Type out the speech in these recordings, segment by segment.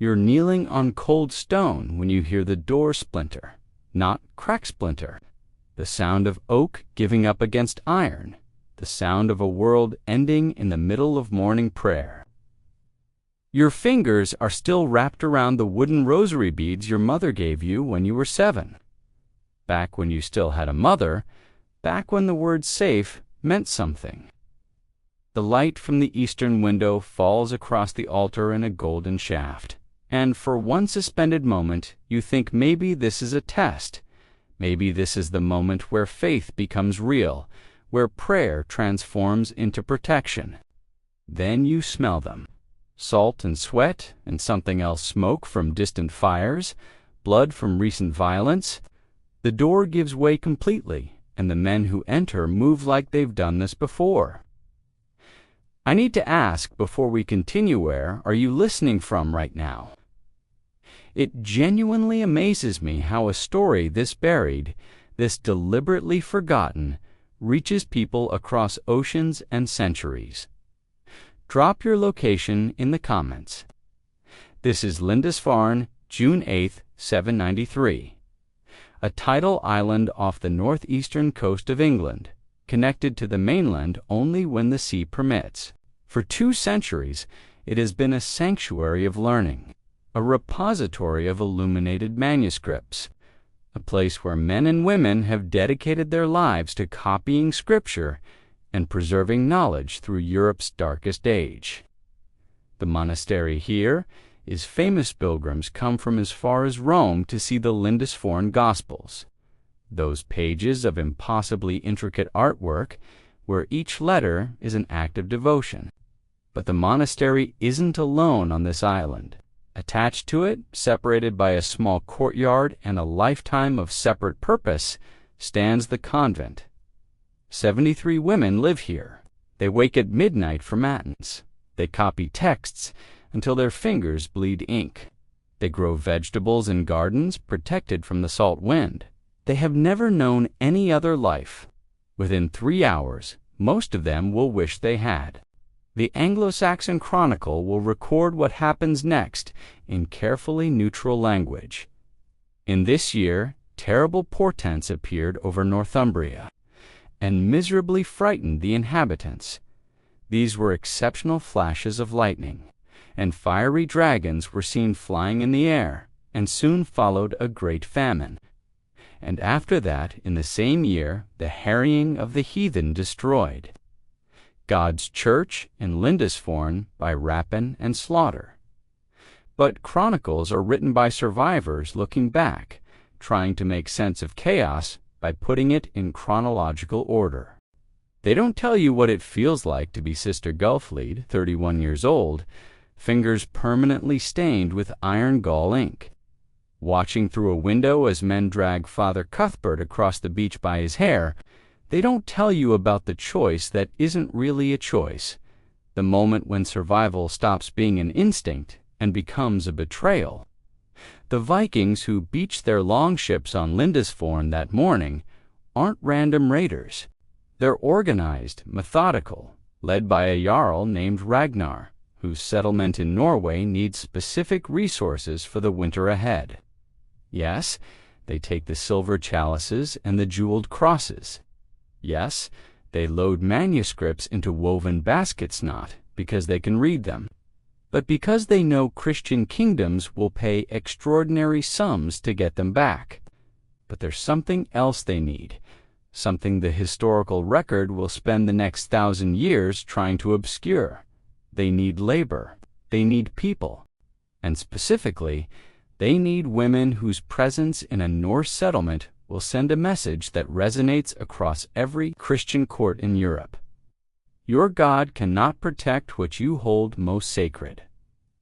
You're kneeling on cold stone when you hear the door splinter, not crack splinter. The sound of oak giving up against iron. The sound of a world ending in the middle of morning prayer. Your fingers are still wrapped around the wooden rosary beads your mother gave you when you were 7. Back when you still had a mother, back when the word safe meant something. The light from the eastern window falls across the altar in a golden shaft, and for one suspended moment you think maybe this is a test. Maybe this is the moment where faith becomes real, where prayer transforms into protection. Then you smell them. Salt and sweat, and something else, smoke from distant fires, blood from recent violence. The door gives way completely, and the men who enter move like they've done this before. I need to ask before we continue, where are you listening from right now? It genuinely amazes me how a story this buried, this deliberately forgotten, reaches people across oceans and centuries. Drop your location in the comments. This is Lindisfarne, June 8, 793. A tidal island off the northeastern coast of England, connected to the mainland only when the sea permits. For 2 centuries, it has been a sanctuary of learning, a repository of illuminated manuscripts, a place where men and women have dedicated their lives to copying scripture and preserving knowledge through Europe's darkest age. The monastery here is famous. Pilgrims come from as far as Rome to see the Lindisfarne Gospels, those pages of impossibly intricate artwork where each letter is an act of devotion. But the monastery isn't alone on this island. Attached to it, separated by a small courtyard and a lifetime of separate purpose, stands the convent. 73 women live here. They wake at midnight for matins. They copy texts until their fingers bleed ink. They grow vegetables in gardens protected from the salt wind. They have never known any other life. Within 3 hours, most of them will wish they had. The Anglo-Saxon Chronicle will record what happens next in carefully neutral language. In this year, terrible portents appeared over Northumbria and miserably frightened the inhabitants. These were exceptional flashes of lightning, and fiery dragons were seen flying in the air, and soon followed a great famine. And after that, in the same year, the harrying of the heathen destroyed God's church in Lindisfarne by rapine and slaughter. But chronicles are written by survivors looking back, trying to make sense of chaos by putting it in chronological order. They don't tell you what it feels like to be Sister Gulfleet, 31 years old, fingers permanently stained with iron gall ink, watching through a window as men drag Father Cuthbert across the beach by his hair. They don't tell you about the choice that isn't really a choice, the moment when survival stops being an instinct and becomes a betrayal. The Vikings who beached their longships on Lindisfarne that morning aren't random raiders. They're organized, methodical, led by a jarl named Ragnar, whose settlement in Norway needs specific resources for the winter ahead. Yes, they take the silver chalices and the jeweled crosses. Yes, they load manuscripts into woven baskets, not because they can read them, but because they know Christian kingdoms will pay extraordinary sums to get them back. But there's something else they need, something the historical record will spend the next 1,000 years trying to obscure. They need labor. They need people. And specifically, they need women whose presence in a Norse settlement will send a message that resonates across every Christian court in Europe. Your God cannot protect what you hold most sacred.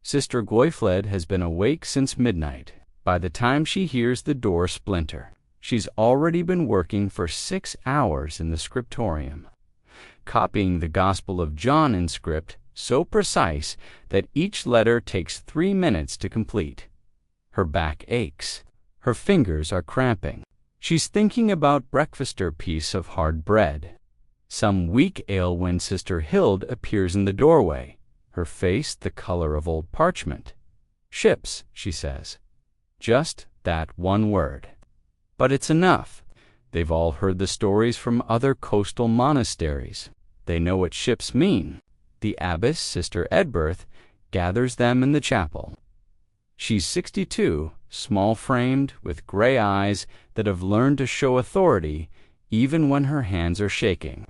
Sister Goifled has been awake since midnight. By the time she hears the door splinter, she's already been working for 6 hours in the scriptorium, copying the Gospel of John in script so precise that each letter takes 3 minutes to complete. Her back aches. Her fingers are cramping. She's thinking about breakfast or piece of hard bread. Some weak ale when Sister Hild appears in the doorway, her face the color of old parchment. Ships, she says. Just that one word. But it's enough. They've all heard the stories from other coastal monasteries. They know what ships mean. The abbess, Sister Edberth, gathers them in the chapel. She's 62, small-framed, with gray eyes that have learned to show authority even when her hands are shaking.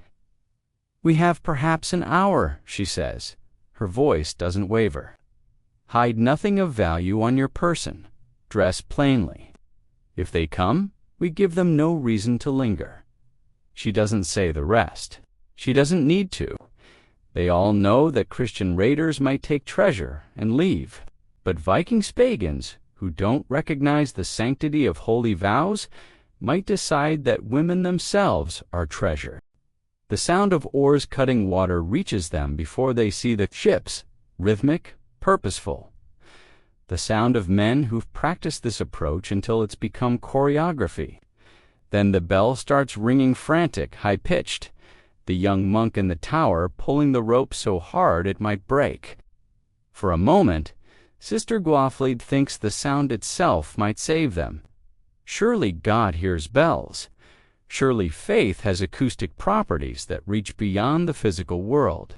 "We have perhaps an hour," she says. Her voice doesn't waver. "Hide nothing of value on your person. Dress plainly. If they come, we give them no reason to linger." She doesn't say the rest. She doesn't need to. They all know that Christian raiders might take treasure and leave. But Viking pagans, who don't recognize the sanctity of holy vows, might decide that women themselves are treasure. The sound of oars cutting water reaches them before they see the ships, rhythmic, purposeful. The sound of men who've practiced this approach until it's become choreography. Then the bell starts ringing frantic, high-pitched, the young monk in the tower pulling the rope so hard it might break. For a moment, Sister Gwalfleid thinks the sound itself might save them. Surely God hears bells. Surely faith has acoustic properties that reach beyond the physical world.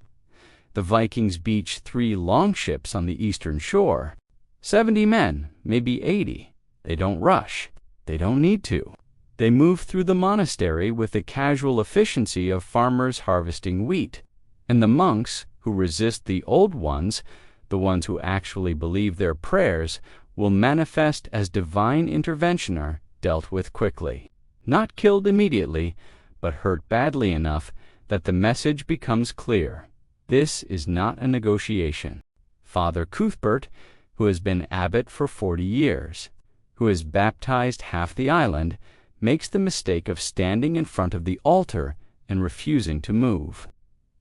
The Vikings beach 3 longships on the eastern shore. 70 men, maybe 80. They don't rush. They don't need to. They move through the monastery with the casual efficiency of farmers harvesting wheat. And the monks, who resist the old ones, the ones who actually believe their prayers, will manifest as divine interventioner dealt with quickly. Not killed immediately, but hurt badly enough that the message becomes clear. This is not a negotiation. Father Cuthbert, who has been abbot for 40 years, who has baptized half the island, makes the mistake of standing in front of the altar and refusing to move.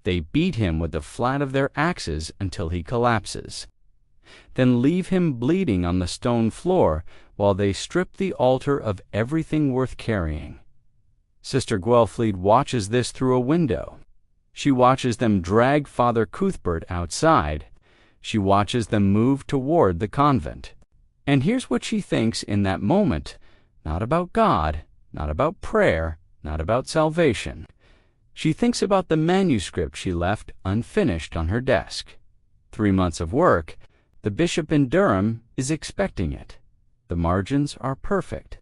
They beat him with the flat of their axes until he collapses, then leave him bleeding on the stone floor while they strip the altar of everything worth carrying. Sister Gwalfleid watches this through a window. She watches them drag Father Cuthbert outside. She watches them move toward the convent. And here's what she thinks in that moment, not about God, not about prayer, not about salvation. She thinks about the manuscript she left unfinished on her desk. 3 months of work. The bishop in Durham is expecting it. The margins are perfect.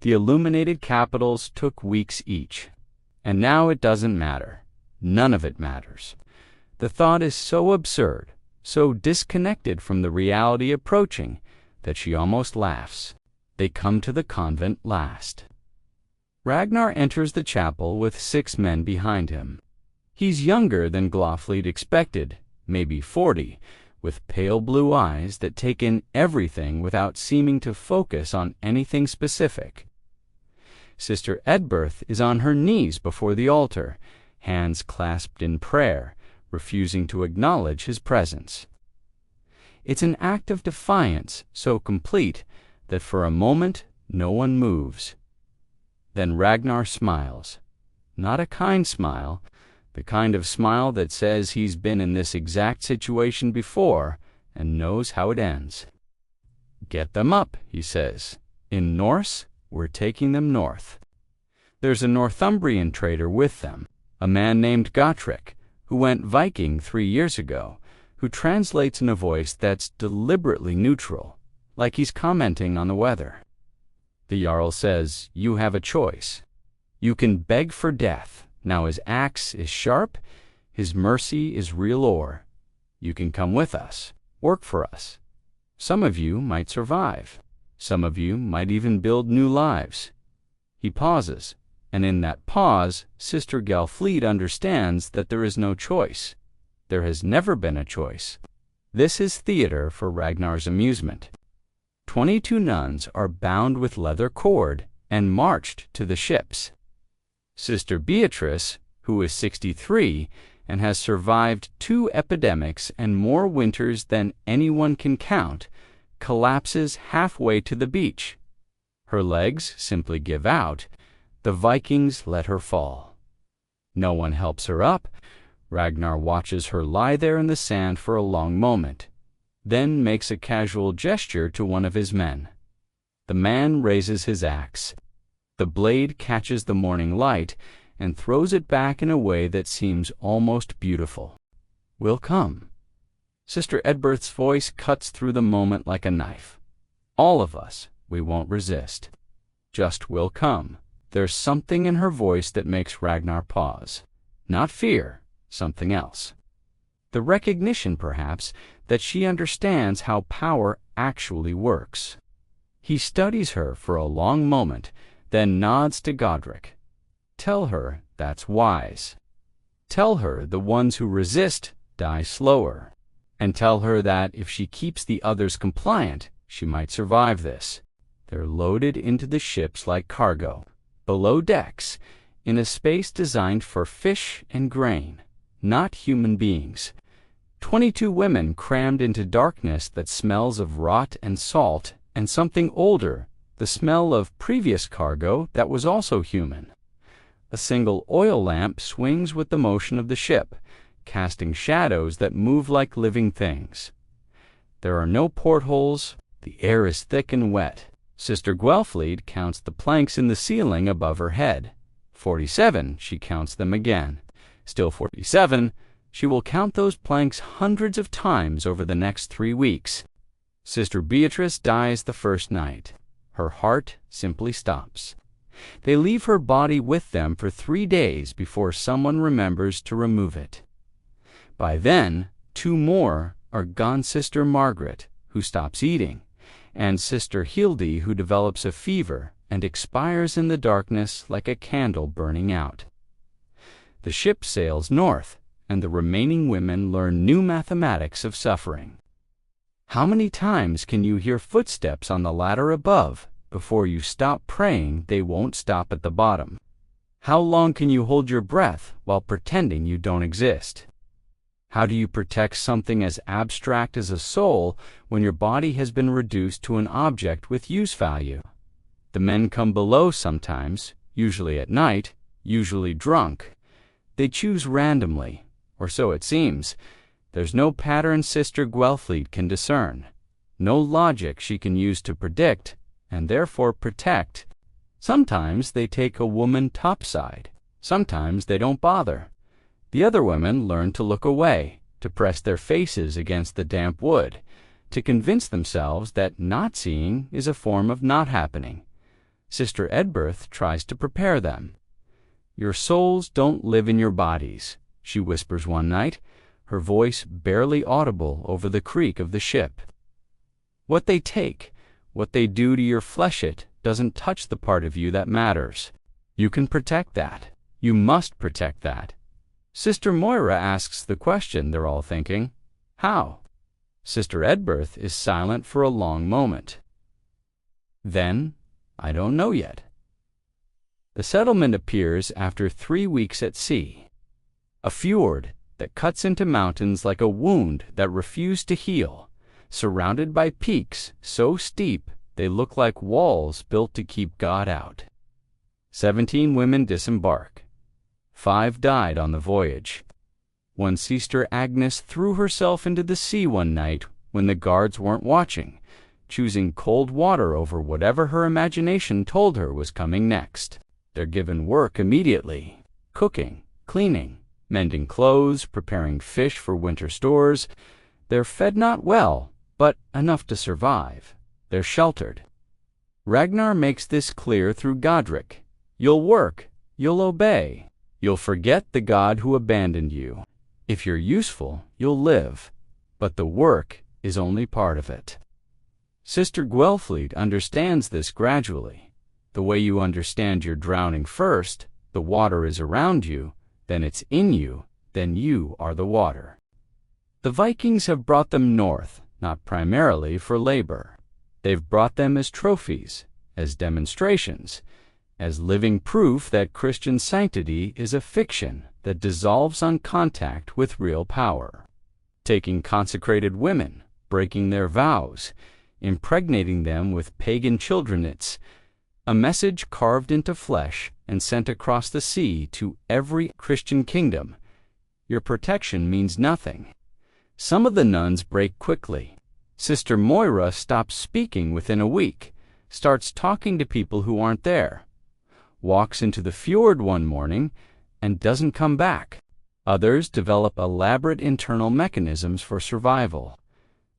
The illuminated capitals took weeks each. And now it doesn't matter. None of it matters. The thought is so absurd, so disconnected from the reality approaching, that she almost laughs. They come to the convent last. Ragnar enters the chapel with 6 men behind him. He's younger than Gwalfleid expected, maybe 40, with pale blue eyes that take in everything without seeming to focus on anything specific. Sister Edberth is on her knees before the altar, hands clasped in prayer, refusing to acknowledge his presence. It's an act of defiance so complete that for a moment no one moves. Then Ragnar smiles. Not a kind smile, the kind of smile that says he's been in this exact situation before and knows how it ends. "Get them up," he says. "In Norse, we're taking them north." There's a Northumbrian trader with them, a man named Gottrick, who went Viking 3 years ago, who translates in a voice that's deliberately neutral, like he's commenting on the weather. The Jarl says, "You have a choice. You can beg for death. Now his axe is sharp, his mercy is real ore. You can come with us, work for us. Some of you might survive. Some of you might even build new lives." He pauses, and in that pause, Sister Gwalfleid understands that there is no choice. There has never been a choice. This is theater for Ragnar's amusement. 22 nuns are bound with leather cord and marched to the ships. Sister Beatrice, who is 63 and has survived 2 epidemics and more winters than anyone can count, collapses halfway to the beach. Her legs simply give out. The Vikings let her fall. No one helps her up. Ragnar watches her lie there in the sand for a long moment. then makes a casual gesture to one of his men. The man raises his axe. The blade catches the morning light and throws it back in a way that seems almost beautiful. "We'll come." Sister Edberth's voice cuts through the moment like a knife. "All of us, we won't resist. Just we'll come." There's something in her voice that makes Ragnar pause. Not fear, something else. The recognition, perhaps, that she understands how power actually works. He studies her for a long moment, then nods to Godric. "Tell her that's wise. Tell her the ones who resist die slower. And tell her that if she keeps the others compliant, she might survive this." They're loaded into the ships like cargo, below decks, in a space designed for fish and grain, not human beings. 22 women crammed into darkness that smells of rot and salt, and something older, the smell of previous cargo that was also human. A single oil lamp swings with the motion of the ship, casting shadows that move like living things. There are no portholes. The air is thick and wet. Sister Gwelfleet counts the planks in the ceiling above her head. 47, she counts them again. Still 47, she will count those planks hundreds of times over the next 3 weeks. Sister Beatrice dies the first night. Her heart simply stops. They leave her body with them for 3 days before someone remembers to remove it. By then, 2 more are gone: Sister Margaret, who stops eating, and Sister Hildy, who develops a fever and expires in the darkness like a candle burning out. The ship sails north, and the remaining women learn new mathematics of suffering. How many times can you hear footsteps on the ladder above before you stop praying they won't stop at the bottom? How long can you hold your breath while pretending you don't exist? How do you protect something as abstract as a soul when your body has been reduced to an object with use value? The men come below sometimes, usually at night, usually drunk. They choose randomly, or so it seems. There's no pattern Sister Gwelfleet can discern, no logic she can use to predict, and therefore protect. Sometimes they take a woman topside. Sometimes they don't bother. The other women learn to look away, to press their faces against the damp wood, to convince themselves that not seeing is a form of not happening. Sister Edberth tries to prepare them. "Your souls don't live in your bodies," she whispers one night, her voice barely audible over the creak of the ship. "What they take, what they do to your fleshit, doesn't touch the part of you that matters. You can protect that. You must protect that." Sister Moira asks the question they're all thinking. How? Sister Edberth is silent for a long moment. Then, "I don't know yet." The settlement appears after 3 weeks at sea. A fjord that cuts into mountains like a wound that refused to heal, surrounded by peaks so steep they look like walls built to keep God out. 17 women disembark. 5 died on the voyage. One Sister Agnes threw herself into the sea one night when the guards weren't watching, choosing cold water over whatever her imagination told her was coming next. They're given work immediately: cooking, cleaning, mending clothes, preparing fish for winter stores. They're fed not well, but enough to survive. They're sheltered. Ragnar makes this clear through Godric. You'll work, you'll obey, you'll forget the God who abandoned you. If you're useful, you'll live, but the work is only part of it. Sister Gwelfleet understands this gradually. The way you understand you're drowning first, the water is around you, then it's in you, then you are the water. The Vikings have brought them north, not primarily for labor. They've brought them as trophies, as demonstrations, as living proof that Christian sanctity is a fiction that dissolves on contact with real power. Taking consecrated women, breaking their vows, impregnating them with pagan childrenets, a message carved into flesh and sent across the sea to every Christian kingdom. Your protection means nothing. Some of the nuns break quickly. Sister Moira stops speaking within a week, starts talking to people who aren't there, walks into the fjord one morning and doesn't come back. Others develop elaborate internal mechanisms for survival.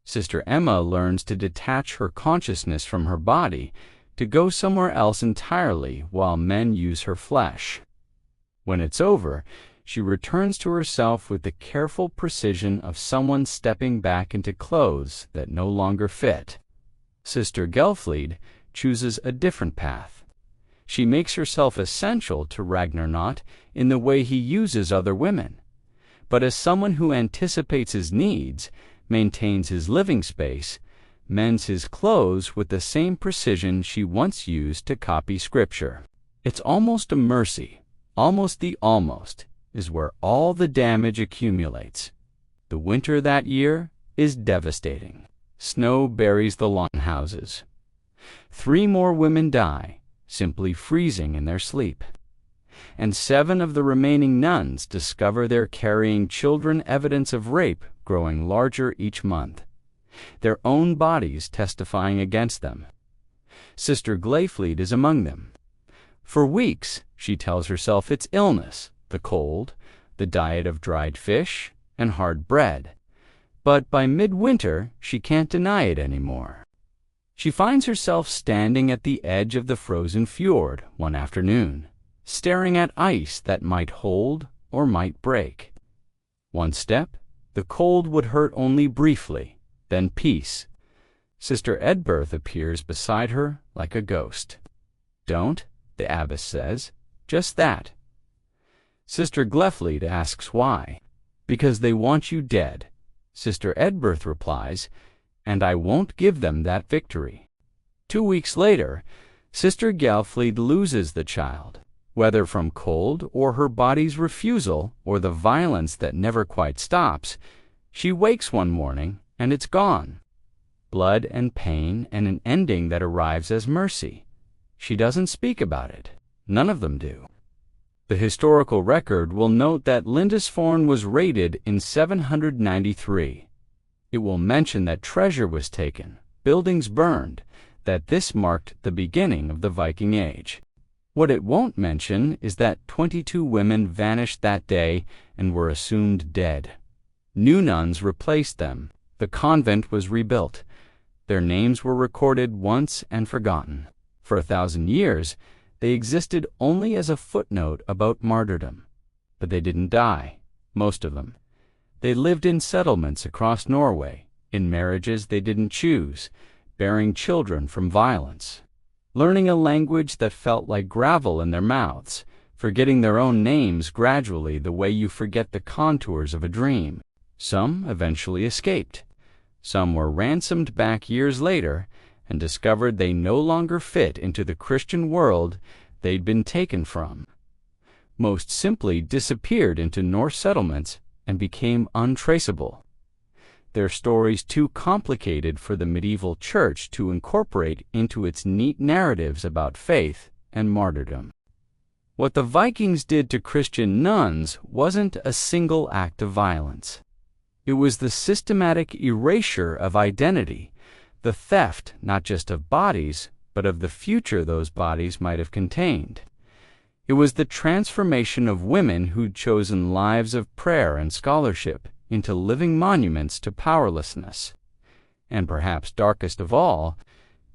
Sister Emma learns to detach her consciousness from her body, to go somewhere else entirely while men use her flesh. When it's over, she returns to herself with the careful precision of someone stepping back into clothes that no longer fit. Sister Gelflied chooses a different path. She makes herself essential to Ragnarnot in the way he uses other women, but as someone who anticipates his needs, maintains his living space, mends his clothes with the same precision she once used to copy Scripture. It's almost a mercy, almost the almost, is where all the damage accumulates. The winter that year is devastating. Snow buries the longhouses. 3 more women die, simply freezing in their sleep. And 7 of the remaining nuns discover they're carrying children evidence of rape growing larger each month, their own bodies testifying against them. Sister Gelflied is among them. For weeks, she tells herself it's illness, the cold, the diet of dried fish, and hard bread. But by midwinter, she can't deny it anymore. She finds herself standing at the edge of the frozen fjord one afternoon, staring at ice that might hold or might break. One step, the cold would hurt only briefly, then peace. Sister Edberth appears beside her like a ghost. "Don't," the abbess says, "just that." Sister Gelflied asks why. "Because they want you dead." Sister Edberth replies, "And I won't give them that victory." 2 weeks later, Sister Gelflied loses the child, whether from cold or her body's refusal or the violence that never quite stops. She wakes one morning and it's gone. Blood and pain and an ending that arrives as mercy. She doesn't speak about it. None of them do. The historical record will note that Lindisfarne was raided in 793. It will mention that treasure was taken, buildings burned, that this marked the beginning of the Viking Age. What it won't mention is that 22 women vanished that day and were assumed dead. New nuns replaced them. The convent was rebuilt. Their names were recorded once and forgotten. For 1,000 years, they existed only as a footnote about martyrdom. But they didn't die, most of them. They lived in settlements across Norway, in marriages they didn't choose, bearing children from violence, learning a language that felt like gravel in their mouths, forgetting their own names gradually the way you forget the contours of a dream. Some eventually escaped. Some were ransomed back years later and discovered they no longer fit into the Christian world they'd been taken from. Most simply disappeared into Norse settlements and became untraceable. Their stories too complicated for the medieval church to incorporate into its neat narratives about faith and martyrdom. What the Vikings did to Christian nuns wasn't a single act of violence. It was the systematic erasure of identity, the theft not just of bodies, but of the future those bodies might have contained. It was the transformation of women who'd chosen lives of prayer and scholarship into living monuments to powerlessness. And perhaps darkest of all,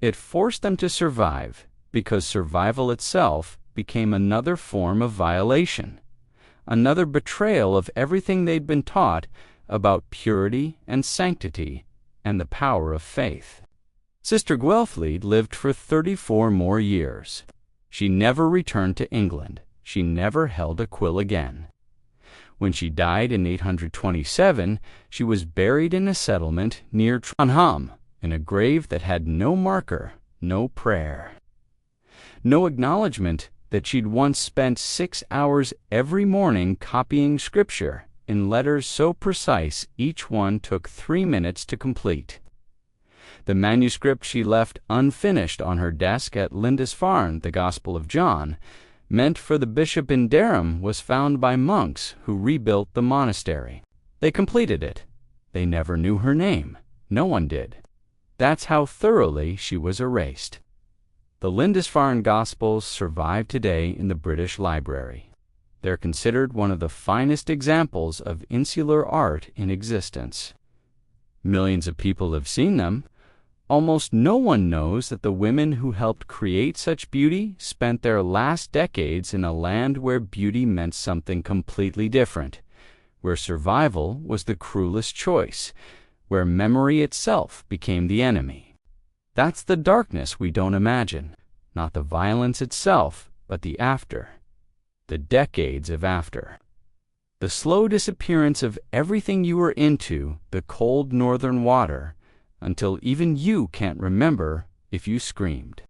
it forced them to survive, because survival itself became another form of violation, another betrayal of everything they'd been taught about purity and sanctity and the power of faith. Sister Gelflied lived for 34 more years. She never returned to England. She never held a quill again. When she died in 827, she was buried in a settlement near Trondheim, in a grave that had no marker, no prayer, no acknowledgement that she'd once spent 6 hours every morning copying Scripture in letters so precise each one took 3 minutes to complete. The manuscript she left unfinished on her desk at Lindisfarne, the Gospel of John, meant for the bishop in Durham, was found by monks who rebuilt the monastery. They completed it. They never knew her name. No one did. That's how thoroughly she was erased. The Lindisfarne Gospels survive today in the British Library. They're considered one of the finest examples of insular art in existence. Millions of people have seen them. Almost no one knows that the women who helped create such beauty spent their last decades in a land where beauty meant something completely different, where survival was the cruelest choice, where memory itself became the enemy. That's the darkness we don't imagine, not the violence itself, but the after, the decades of after. The slow disappearance of everything you were into, the cold northern water, until even you can't remember if you screamed.